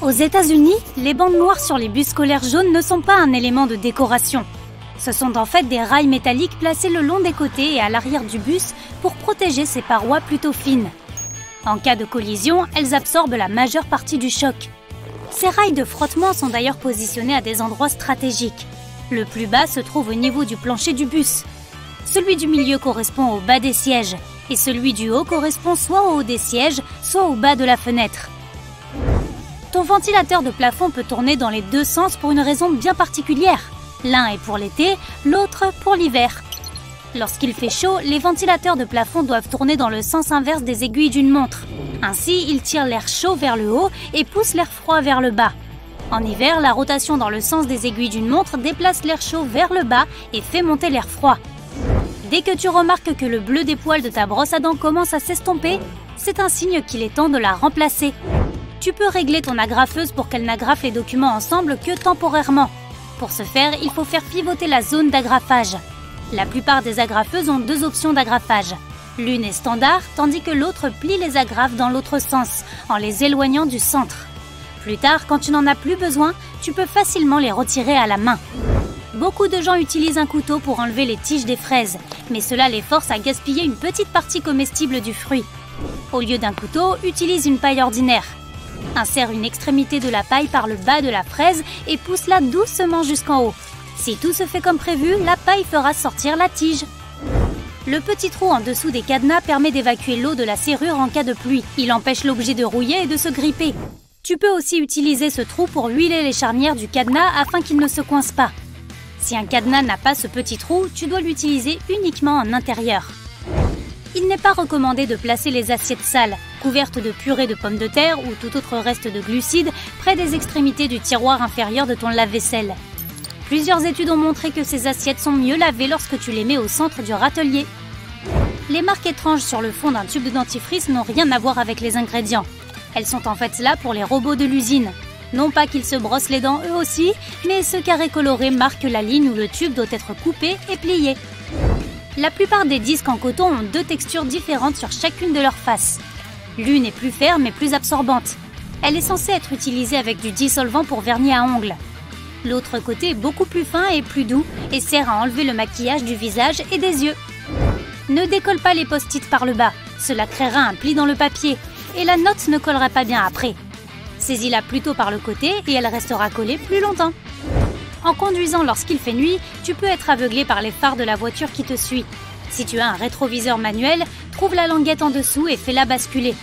Aux États-Unis, les bandes noires sur les bus scolaires jaunes ne sont pas un élément de décoration. Ce sont en fait des rails métalliques placés le long des côtés et à l'arrière du bus pour protéger ses parois plutôt fines. En cas de collision, elles absorbent la majeure partie du choc. Ces rails de frottement sont d'ailleurs positionnés à des endroits stratégiques. Le plus bas se trouve au niveau du plancher du bus. Celui du milieu correspond au bas des sièges et celui du haut correspond soit au haut des sièges, soit au bas de la fenêtre. Ton ventilateur de plafond peut tourner dans les deux sens pour une raison bien particulière. L'un est pour l'été, l'autre pour l'hiver. Lorsqu'il fait chaud, les ventilateurs de plafond doivent tourner dans le sens inverse des aiguilles d'une montre. Ainsi, ils tirent l'air chaud vers le haut et poussent l'air froid vers le bas. En hiver, la rotation dans le sens des aiguilles d'une montre déplace l'air chaud vers le bas et fait monter l'air froid. Dès que tu remarques que le bleu des poils de ta brosse à dents commence à s'estomper, c'est un signe qu'il est temps de la remplacer. Tu peux régler ton agrafeuse pour qu'elle n'agrafe les documents ensemble que temporairement. Pour ce faire, il faut faire pivoter la zone d'agrafage. La plupart des agrafeuses ont deux options d'agrafage. L'une est standard, tandis que l'autre plie les agrafes dans l'autre sens, en les éloignant du centre. Plus tard, quand tu n'en as plus besoin, tu peux facilement les retirer à la main. Beaucoup de gens utilisent un couteau pour enlever les tiges des fraises, mais cela les force à gaspiller une petite partie comestible du fruit. Au lieu d'un couteau, utilise une paille ordinaire. Insère une extrémité de la paille par le bas de la fraise et pousse-la doucement jusqu'en haut. Si tout se fait comme prévu, la paille fera sortir la tige. Le petit trou en dessous des cadenas permet d'évacuer l'eau de la serrure en cas de pluie. Il empêche l'objet de rouiller et de se gripper. Tu peux aussi utiliser ce trou pour huiler les charnières du cadenas afin qu'il ne se coince pas. Si un cadenas n'a pas ce petit trou, tu dois l'utiliser uniquement en intérieur. Il n'est pas recommandé de placer les assiettes sales, couvertes de purée de pommes de terre ou tout autre reste de glucides, près des extrémités du tiroir inférieur de ton lave-vaisselle. Plusieurs études ont montré que ces assiettes sont mieux lavées lorsque tu les mets au centre du râtelier. Les marques étranges sur le fond d'un tube de dentifrice n'ont rien à voir avec les ingrédients. Elles sont en fait là pour les robots de l'usine. Non pas qu'ils se brossent les dents eux aussi, mais ce carré coloré marque la ligne où le tube doit être coupé et plié. La plupart des disques en coton ont deux textures différentes sur chacune de leurs faces. L'une est plus ferme et plus absorbante. Elle est censée être utilisée avec du dissolvant pour vernis à ongles. L'autre côté est beaucoup plus fin et plus doux et sert à enlever le maquillage du visage et des yeux. Ne décolle pas les post-it par le bas, cela créera un pli dans le papier et la note ne collera pas bien après. Saisis-la plutôt par le côté et elle restera collée plus longtemps. En conduisant lorsqu'il fait nuit, tu peux être aveuglé par les phares de la voiture qui te suit. Si tu as un rétroviseur manuel, trouve la languette en dessous et fais-la basculer.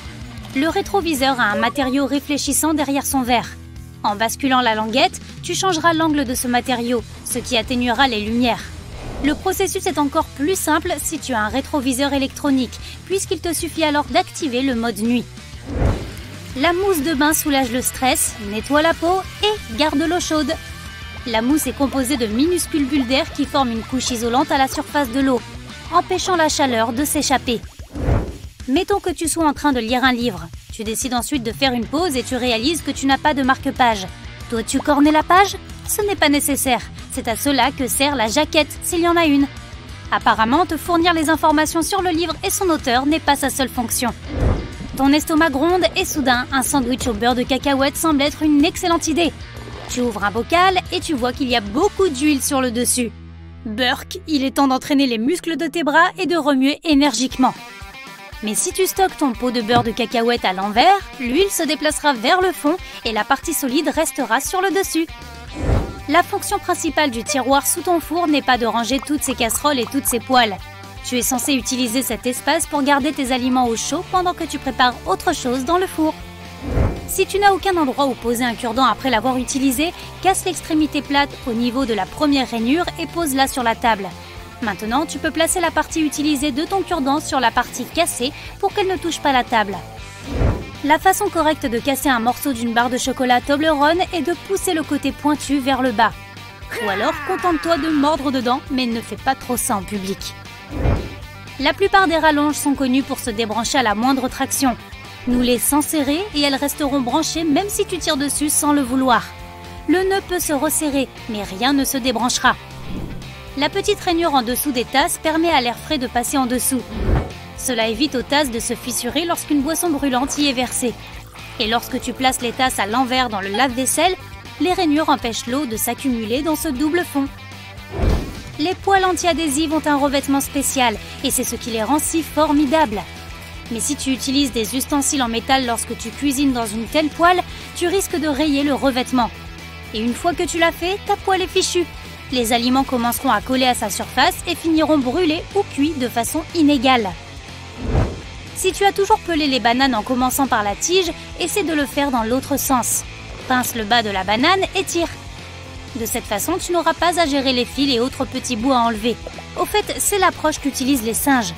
Le rétroviseur a un matériau réfléchissant derrière son verre. En basculant la languette, tu changeras l'angle de ce matériau, ce qui atténuera les lumières. Le processus est encore plus simple si tu as un rétroviseur électronique, puisqu'il te suffit alors d'activer le mode nuit. La mousse de bain soulage le stress, nettoie la peau et garde l'eau chaude. La mousse est composée de minuscules bulles d'air qui forment une couche isolante à la surface de l'eau, empêchant la chaleur de s'échapper. Mettons que tu sois en train de lire un livre. Tu décides ensuite de faire une pause et tu réalises que tu n'as pas de marque-page. Dois-tu corner la page? Ce n'est pas nécessaire. C'est à cela que sert la jaquette, s'il y en a une. Apparemment, te fournir les informations sur le livre et son auteur n'est pas sa seule fonction. Ton estomac gronde et soudain, un sandwich au beurre de cacahuète semble être une excellente idée. Tu ouvres un bocal et tu vois qu'il y a beaucoup d'huile sur le dessus. Burk, il est temps d'entraîner les muscles de tes bras et de remuer énergiquement. Mais si tu stockes ton pot de beurre de cacahuète à l'envers, l'huile se déplacera vers le fond et la partie solide restera sur le dessus. La fonction principale du tiroir sous ton four n'est pas de ranger toutes ces casseroles et toutes ces poêles. Tu es censé utiliser cet espace pour garder tes aliments au chaud pendant que tu prépares autre chose dans le four. Si tu n'as aucun endroit où poser un cure-dent après l'avoir utilisé, casse l'extrémité plate au niveau de la première rainure et pose-la sur la table. Maintenant, tu peux placer la partie utilisée de ton cure-dent sur la partie cassée pour qu'elle ne touche pas la table. La façon correcte de casser un morceau d'une barre de chocolat Toblerone est de pousser le côté pointu vers le bas. Ou alors, contente-toi de mordre dedans, mais ne fais pas trop ça en public. La plupart des rallonges sont connues pour se débrancher à la moindre traction. Noue-les sans serrer et elles resteront branchées même si tu tires dessus sans le vouloir. Le nœud peut se resserrer, mais rien ne se débranchera. La petite rainure en dessous des tasses permet à l'air frais de passer en dessous. Cela évite aux tasses de se fissurer lorsqu'une boisson brûlante y est versée. Et lorsque tu places les tasses à l'envers dans le lave-vaisselle, les rainures empêchent l'eau de s'accumuler dans ce double fond. Les poêles anti-adhésives ont un revêtement spécial et c'est ce qui les rend si formidables. Mais si tu utilises des ustensiles en métal lorsque tu cuisines dans une telle poêle, tu risques de rayer le revêtement. Et une fois que tu l'as fait, ta poêle est fichue. Les aliments commenceront à coller à sa surface et finiront brûlés ou cuits de façon inégale. Si tu as toujours pelé les bananes en commençant par la tige, essaie de le faire dans l'autre sens. Pince le bas de la banane et tire. De cette façon, tu n'auras pas à gérer les fils et autres petits bouts à enlever. Au fait, c'est l'approche qu'utilisent les singes.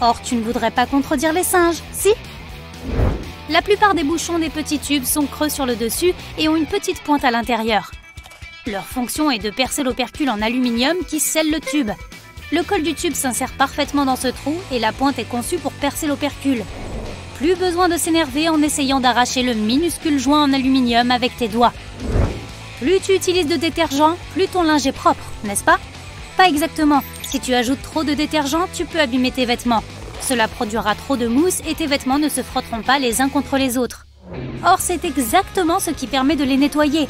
Or, tu ne voudrais pas contredire les singes, si? La plupart des bouchons des petits tubes sont creux sur le dessus et ont une petite pointe à l'intérieur. Leur fonction est de percer l'opercule en aluminium qui scelle le tube. Le col du tube s'insère parfaitement dans ce trou et la pointe est conçue pour percer l'opercule. Plus besoin de s'énerver en essayant d'arracher le minuscule joint en aluminium avec tes doigts. Plus tu utilises de détergent, plus ton linge est propre, n'est-ce pas? Pas exactement. Si tu ajoutes trop de détergent, tu peux abîmer tes vêtements. Cela produira trop de mousse et tes vêtements ne se frotteront pas les uns contre les autres. Or, c'est exactement ce qui permet de les nettoyer.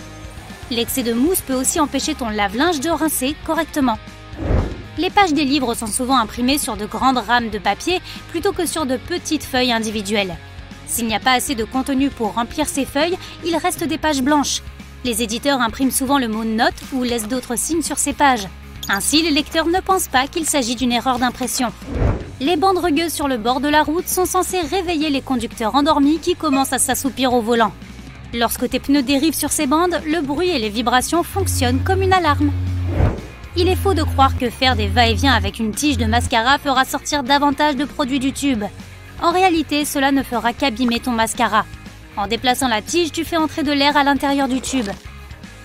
L'excès de mousse peut aussi empêcher ton lave-linge de rincer correctement. Les pages des livres sont souvent imprimées sur de grandes rames de papier plutôt que sur de petites feuilles individuelles. S'il n'y a pas assez de contenu pour remplir ces feuilles, il reste des pages blanches. Les éditeurs impriment souvent le mot « note » ou laissent d'autres signes sur ces pages. Ainsi, les lecteurs ne pensent pas qu'il s'agit d'une erreur d'impression. Les bandes rugueuses sur le bord de la route sont censées réveiller les conducteurs endormis qui commencent à s'assoupir au volant. Lorsque tes pneus dérivent sur ces bandes, le bruit et les vibrations fonctionnent comme une alarme. Il est faux de croire que faire des va-et-vient avec une tige de mascara fera sortir davantage de produits du tube. En réalité, cela ne fera qu'abîmer ton mascara. En déplaçant la tige, tu fais entrer de l'air à l'intérieur du tube.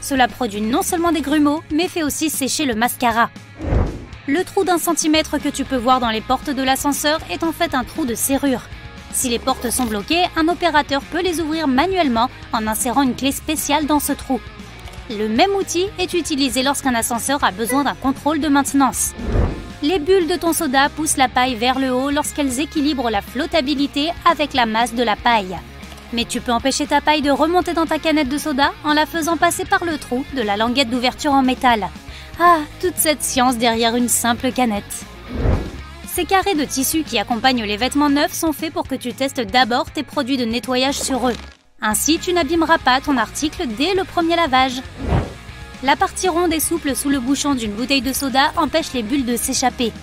Cela produit non seulement des grumeaux, mais fait aussi sécher le mascara. Le trou d'1 centimètre que tu peux voir dans les portes de l'ascenseur est en fait un trou de serrure. Si les portes sont bloquées, un opérateur peut les ouvrir manuellement en insérant une clé spéciale dans ce trou. Le même outil est utilisé lorsqu'un ascenseur a besoin d'un contrôle de maintenance. Les bulles de ton soda poussent la paille vers le haut lorsqu'elles équilibrent la flottabilité avec la masse de la paille. Mais tu peux empêcher ta paille de remonter dans ta canette de soda en la faisant passer par le trou de la languette d'ouverture en métal. Ah, toute cette science derrière une simple canette. Ces carrés de tissu qui accompagnent les vêtements neufs sont faits pour que tu testes d'abord tes produits de nettoyage sur eux. Ainsi, tu n'abîmeras pas ton article dès le premier lavage. La partie ronde et souple sous le bouchon d'une bouteille de soda empêche les bulles de s'échapper.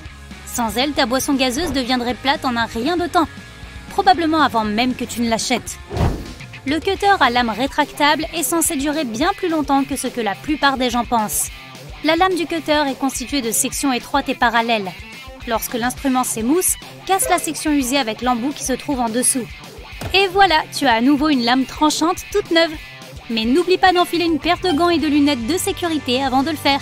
Sans elle, ta boisson gazeuse deviendrait plate en un rien de temps, probablement avant même que tu ne l'achètes. Le cutter à lame rétractable est censé durer bien plus longtemps que ce que la plupart des gens pensent. La lame du cutter est constituée de sections étroites et parallèles. Lorsque l'instrument s'émousse, casse la section usée avec l'embout qui se trouve en dessous. Et voilà, tu as à nouveau une lame tranchante toute neuve. Mais n'oublie pas d'enfiler une paire de gants et de lunettes de sécurité avant de le faire.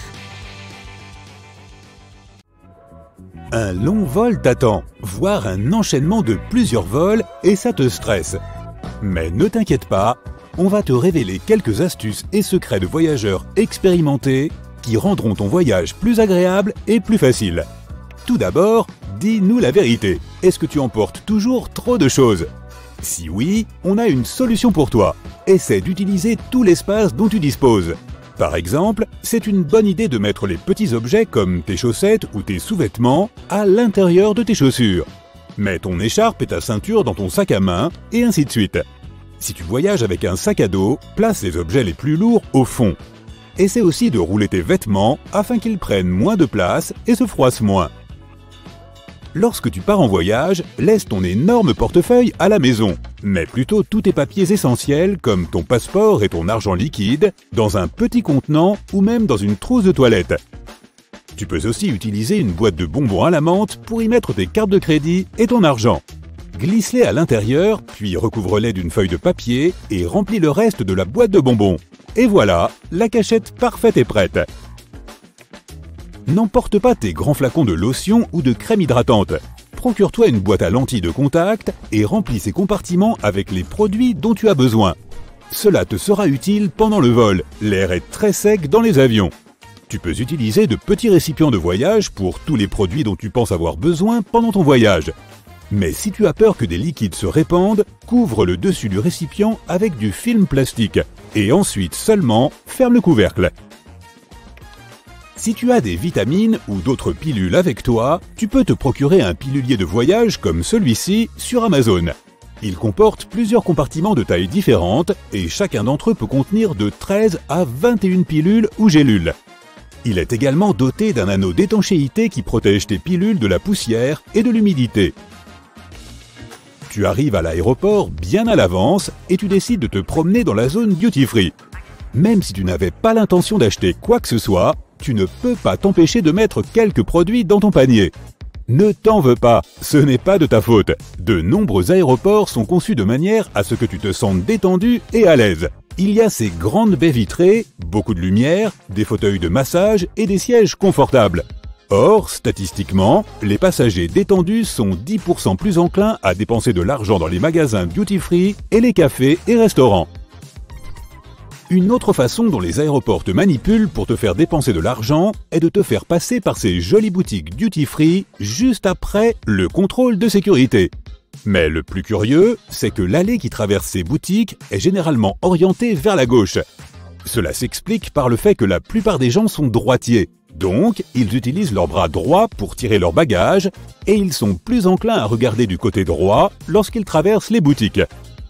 Un long vol t'attend, voire un enchaînement de plusieurs vols, et ça te stresse. Mais ne t'inquiète pas, on va te révéler quelques astuces et secrets de voyageurs expérimentés qui rendront ton voyage plus agréable et plus facile. Tout d'abord, dis-nous la vérité. Est-ce que tu emportes toujours trop de choses? Si oui, on a une solution pour toi. Essaie d'utiliser tout l'espace dont tu disposes. Par exemple, c'est une bonne idée de mettre les petits objets comme tes chaussettes ou tes sous-vêtements à l'intérieur de tes chaussures. Mets ton écharpe et ta ceinture dans ton sac à main et ainsi de suite. Si tu voyages avec un sac à dos, place les objets les plus lourds au fond. Essaie aussi de rouler tes vêtements afin qu'ils prennent moins de place et se froissent moins. Lorsque tu pars en voyage, laisse ton énorme portefeuille à la maison. Mets plutôt tous tes papiers essentiels comme ton passeport et ton argent liquide dans un petit contenant ou même dans une trousse de toilette. Tu peux aussi utiliser une boîte de bonbons à la menthe pour y mettre tes cartes de crédit et ton argent. Glisse-les à l'intérieur, puis recouvre-les d'une feuille de papier et remplis le reste de la boîte de bonbons. Et voilà, la cachette parfaite est prête. N'emporte pas tes grands flacons de lotion ou de crème hydratante. Procure-toi une boîte à lentilles de contact et remplis ces compartiments avec les produits dont tu as besoin. Cela te sera utile pendant le vol, l'air est très sec dans les avions. Tu peux utiliser de petits récipients de voyage pour tous les produits dont tu penses avoir besoin pendant ton voyage. Mais si tu as peur que des liquides se répandent, couvre le dessus du récipient avec du film plastique et ensuite seulement ferme le couvercle. Si tu as des vitamines ou d'autres pilules avec toi, tu peux te procurer un pilulier de voyage comme celui-ci sur Amazon. Il comporte plusieurs compartiments de tailles différentes et chacun d'entre eux peut contenir de 13 à 21 pilules ou gélules. Il est également doté d'un anneau d'étanchéité qui protège tes pilules de la poussière et de l'humidité. Tu arrives à l'aéroport bien à l'avance et tu décides de te promener dans la zone duty-free. Même si tu n'avais pas l'intention d'acheter quoi que ce soit, tu ne peux pas t'empêcher de mettre quelques produits dans ton panier. Ne t'en veux pas, ce n'est pas de ta faute. De nombreux aéroports sont conçus de manière à ce que tu te sentes détendu et à l'aise. Il y a ces grandes baies vitrées, beaucoup de lumière, des fauteuils de massage et des sièges confortables. Or, statistiquement, les passagers détendus sont 10% plus enclins à dépenser de l'argent dans les magasins duty-free et les cafés et restaurants. Une autre façon dont les aéroports te manipulent pour te faire dépenser de l'argent est de te faire passer par ces jolies boutiques duty-free juste après le contrôle de sécurité. Mais le plus curieux, c'est que l'allée qui traverse ces boutiques est généralement orientée vers la gauche. Cela s'explique par le fait que la plupart des gens sont droitiers. Donc, ils utilisent leur bras droit pour tirer leur bagage et ils sont plus enclins à regarder du côté droit lorsqu'ils traversent les boutiques.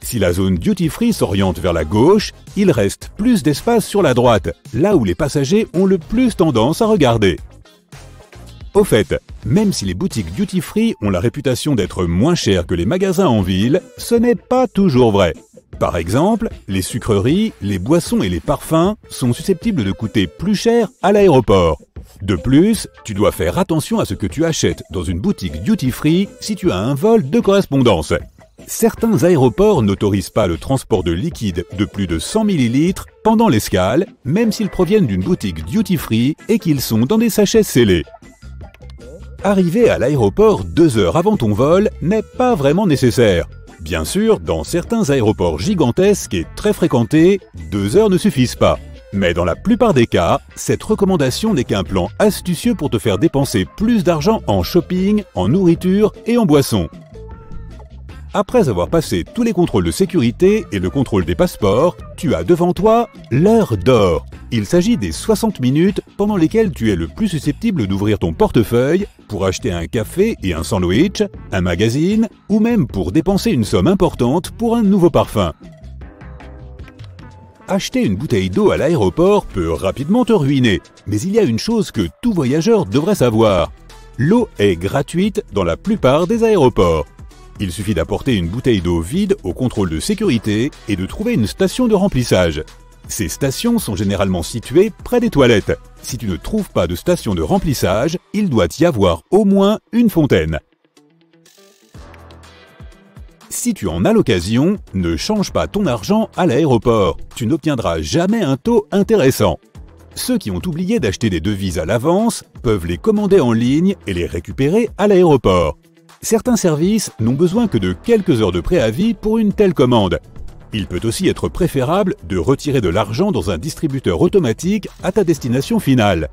Si la zone duty-free s'oriente vers la gauche, il reste plus d'espace sur la droite, là où les passagers ont le plus tendance à regarder. Au fait, même si les boutiques duty-free ont la réputation d'être moins chères que les magasins en ville, ce n'est pas toujours vrai. Par exemple, les sucreries, les boissons et les parfums sont susceptibles de coûter plus cher à l'aéroport. De plus, tu dois faire attention à ce que tu achètes dans une boutique duty-free si tu as un vol de correspondance. Certains aéroports n'autorisent pas le transport de liquide de plus de 100 ml pendant l'escale, même s'ils proviennent d'une boutique duty-free et qu'ils sont dans des sachets scellés. Arriver à l'aéroport 2 heures avant ton vol n'est pas vraiment nécessaire. Bien sûr, dans certains aéroports gigantesques et très fréquentés, 2 heures ne suffisent pas. Mais dans la plupart des cas, cette recommandation n'est qu'un plan astucieux pour te faire dépenser plus d'argent en shopping, en nourriture et en boissons. Après avoir passé tous les contrôles de sécurité et le contrôle des passeports, tu as devant toi l'heure d'or. Il s'agit des 60 minutes pendant lesquelles tu es le plus susceptible d'ouvrir ton portefeuille pour acheter un café et un sandwich, un magazine ou même pour dépenser une somme importante pour un nouveau parfum. Acheter une bouteille d'eau à l'aéroport peut rapidement te ruiner, mais il y a une chose que tout voyageur devrait savoir. L'eau est gratuite dans la plupart des aéroports. Il suffit d'apporter une bouteille d'eau vide au contrôle de sécurité et de trouver une station de remplissage. Ces stations sont généralement situées près des toilettes. Si tu ne trouves pas de station de remplissage, il doit y avoir au moins une fontaine. Si tu en as l'occasion, ne change pas ton argent à l'aéroport. Tu n'obtiendras jamais un taux intéressant. Ceux qui ont oublié d'acheter des devises à l'avance peuvent les commander en ligne et les récupérer à l'aéroport. Certains services n'ont besoin que de quelques heures de préavis pour une telle commande. Il peut aussi être préférable de retirer de l'argent dans un distributeur automatique à ta destination finale.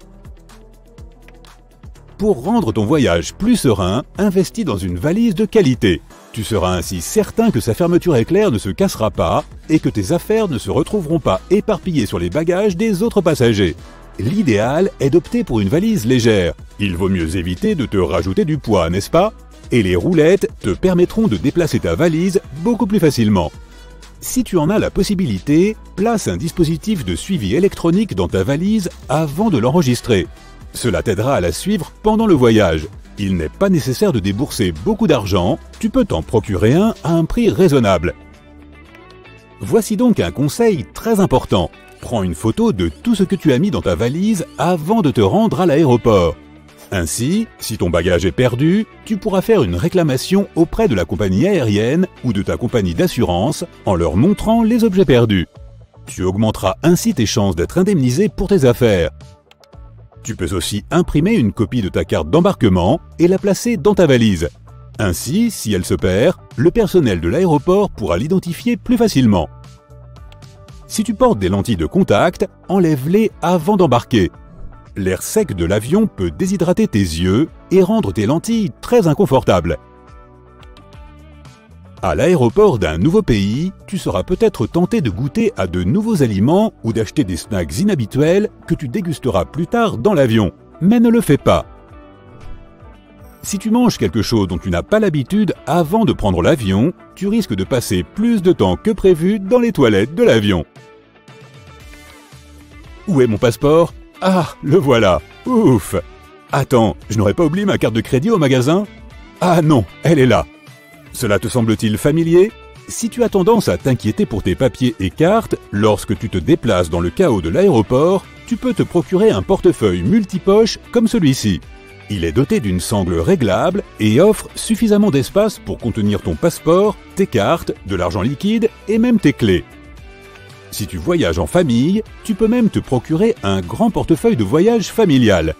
Pour rendre ton voyage plus serein, investis dans une valise de qualité. Tu seras ainsi certain que sa fermeture éclair ne se cassera pas et que tes affaires ne se retrouveront pas éparpillées sur les bagages des autres passagers. L'idéal est d'opter pour une valise légère. Il vaut mieux éviter de te rajouter du poids, n'est-ce pas ? Et les roulettes te permettront de déplacer ta valise beaucoup plus facilement. Si tu en as la possibilité, place un dispositif de suivi électronique dans ta valise avant de l'enregistrer. Cela t'aidera à la suivre pendant le voyage. Il n'est pas nécessaire de débourser beaucoup d'argent, tu peux t'en procurer un à un prix raisonnable. Voici donc un conseil très important. Prends une photo de tout ce que tu as mis dans ta valise avant de te rendre à l'aéroport. Ainsi, si ton bagage est perdu, tu pourras faire une réclamation auprès de la compagnie aérienne ou de ta compagnie d'assurance en leur montrant les objets perdus. Tu augmenteras ainsi tes chances d'être indemnisé pour tes affaires. Tu peux aussi imprimer une copie de ta carte d'embarquement et la placer dans ta valise. Ainsi, si elle se perd, le personnel de l'aéroport pourra l'identifier plus facilement. Si tu portes des lentilles de contact, enlève-les avant d'embarquer. L'air sec de l'avion peut déshydrater tes yeux et rendre tes lentilles très inconfortables. À l'aéroport d'un nouveau pays, tu seras peut-être tenté de goûter à de nouveaux aliments ou d'acheter des snacks inhabituels que tu dégusteras plus tard dans l'avion. Mais ne le fais pas. Si tu manges quelque chose dont tu n'as pas l'habitude avant de prendre l'avion, tu risques de passer plus de temps que prévu dans les toilettes de l'avion. Où est mon passeport? Ah, le voilà! Ouf! Attends, je n'aurais pas oublié ma carte de crédit au magasin? Ah non, elle est là! Cela te semble-t-il familier? Si tu as tendance à t'inquiéter pour tes papiers et cartes, lorsque tu te déplaces dans le chaos de l'aéroport, tu peux te procurer un portefeuille multipoche comme celui-ci. Il est doté d'une sangle réglable et offre suffisamment d'espace pour contenir ton passeport, tes cartes, de l'argent liquide et même tes clés. Si tu voyages en famille, tu peux même te procurer un grand portefeuille de voyage familial.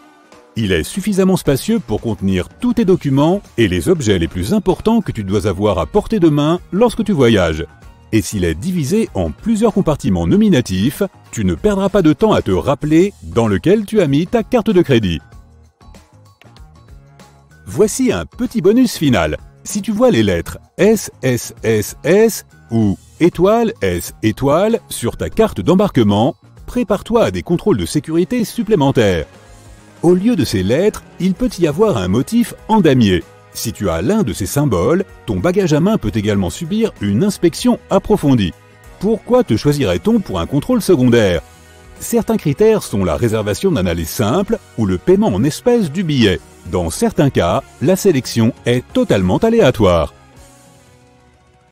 Il est suffisamment spacieux pour contenir tous tes documents et les objets les plus importants que tu dois avoir à portée de main lorsque tu voyages. Et s'il est divisé en plusieurs compartiments nominatifs, tu ne perdras pas de temps à te rappeler dans lequel tu as mis ta carte de crédit. Voici un petit bonus final. Si tu vois les lettres SSSS ou étoile S étoile sur ta carte d'embarquement, prépare-toi à des contrôles de sécurité supplémentaires. Au lieu de ces lettres, il peut y avoir un motif en damier. Si tu as l'un de ces symboles, ton bagage à main peut également subir une inspection approfondie. Pourquoi te choisirait-on pour un contrôle secondaire? Certains critères sont la réservation d'un aller simple ou le paiement en espèces du billet. Dans certains cas, la sélection est totalement aléatoire.